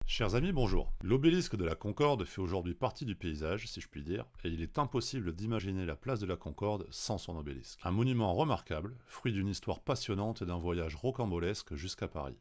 Chers amis, bonjour. L'obélisque de la Concorde fait aujourd'hui partie du paysage, si je puis dire, et il est impossible d'imaginer la place de la Concorde sans son obélisque. Un monument remarquable, fruit d'une histoire passionnante et d'un voyage rocambolesque jusqu'à Paris.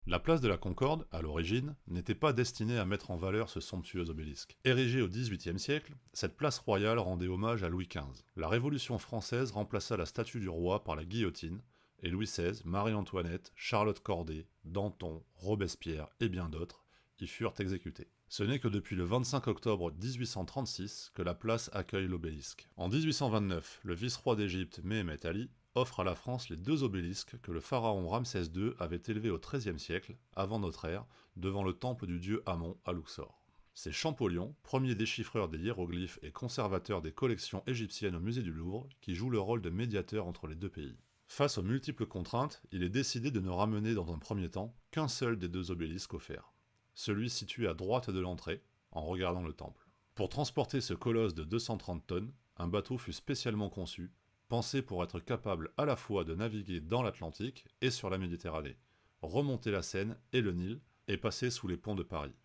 La place de la Concorde, à l'origine, n'était pas destinée à mettre en valeur ce somptueux obélisque. Érigée au XVIIIe siècle, cette place royale rendait hommage à Louis XV. La Révolution française remplaça la statue du roi par la guillotine, et Louis XVI, Marie-Antoinette, Charlotte Corday, Danton, Robespierre et bien d'autres y furent exécutés. Ce n'est que depuis le 25 octobre 1836 que la place accueille l'obélisque. En 1829, le vice-roi d'Égypte, Méhémet Ali, offre à la France les deux obélisques que le pharaon Ramsès II avait élevés au XIIIe siècle, avant notre ère, devant le temple du dieu Amon à Luxor. C'est Champollion, premier déchiffreur des hiéroglyphes et conservateur des collections égyptiennes au musée du Louvre, qui joue le rôle de médiateur entre les deux pays. Face aux multiples contraintes, il est décidé de ne ramener dans un premier temps qu'un seul des deux obélisques offerts, celui situé à droite de l'entrée, en regardant le temple. Pour transporter ce colosse de 230 tonnes, un bateau fut spécialement conçu, pensé pour être capable à la fois de naviguer dans l'Atlantique et sur la Méditerranée, remonter la Seine et le Nil et passer sous les ponts de Paris.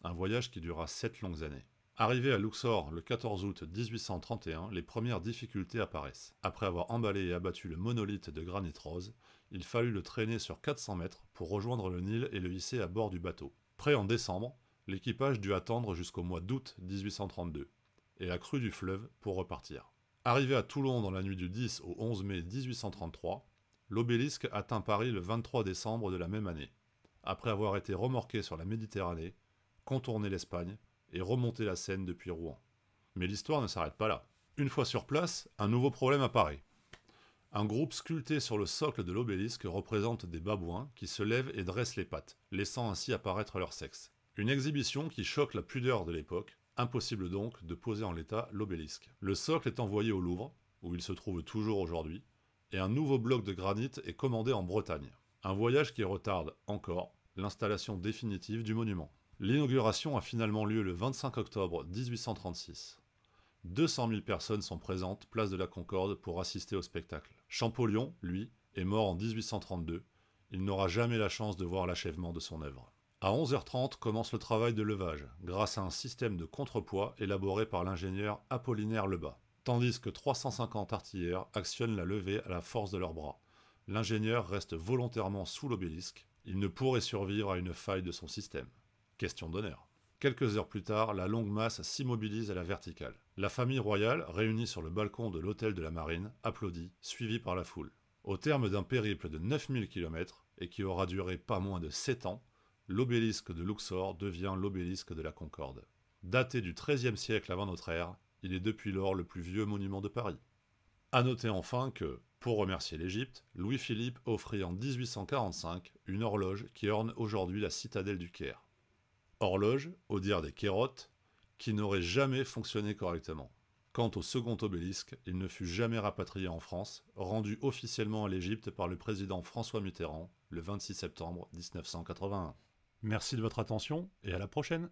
Un voyage qui dura 7 longues années. Arrivé à Luxor le 14 août 1831, les premières difficultés apparaissent. Après avoir emballé et abattu le monolithe de granit rose, il fallut le traîner sur 400 mètres pour rejoindre le Nil et le hisser à bord du bateau. Prêt en décembre, l'équipage dut attendre jusqu'au mois d'août 1832 et la crue du fleuve pour repartir. Arrivé à Toulon dans la nuit du 10 au 11 mai 1833, l'obélisque atteint Paris le 23 décembre de la même année, après avoir été remorqué sur la Méditerranée, contourné l'Espagne et remonté la Seine depuis Rouen. Mais l'histoire ne s'arrête pas là. Une fois sur place, un nouveau problème apparaît. Un groupe sculpté sur le socle de l'obélisque représente des babouins qui se lèvent et dressent les pattes, laissant ainsi apparaître leur sexe. Une exhibition qui choque la pudeur de l'époque. Impossible donc de poser en l'état l'obélisque. Le socle est envoyé au Louvre, où il se trouve toujours aujourd'hui, et un nouveau bloc de granit est commandé en Bretagne. Un voyage qui retarde encore l'installation définitive du monument. L'inauguration a finalement lieu le 25 octobre 1836. 200 000 personnes sont présentes place de la Concorde pour assister au spectacle. Champollion, lui, est mort en 1832. Il n'aura jamais la chance de voir l'achèvement de son œuvre. À 11h30 commence le travail de levage, grâce à un système de contrepoids élaboré par l'ingénieur Apollinaire Lebas, tandis que 350 artilleurs actionnent la levée à la force de leurs bras. L'ingénieur reste volontairement sous l'obélisque, il ne pourrait survivre à une faille de son système. Question d'honneur. Quelques heures plus tard, la longue masse s'immobilise à la verticale. La famille royale, réunie sur le balcon de l'hôtel de la Marine, applaudit, suivie par la foule. Au terme d'un périple de 9000 km, et qui aura duré pas moins de 7 ans, l'obélisque de Luxor devient l'obélisque de la Concorde. Daté du XIIIe siècle avant notre ère, il est depuis lors le plus vieux monument de Paris. A noter enfin que, pour remercier l'Égypte, Louis-Philippe offrit en 1845 une horloge qui orne aujourd'hui la citadelle du Caire. Horloge, au dire des Kérotes, qui n'aurait jamais fonctionné correctement. Quant au second obélisque, il ne fut jamais rapatrié en France, rendu officiellement à l'Égypte par le président François Mitterrand le 26 septembre 1981. Merci de votre attention et à la prochaine.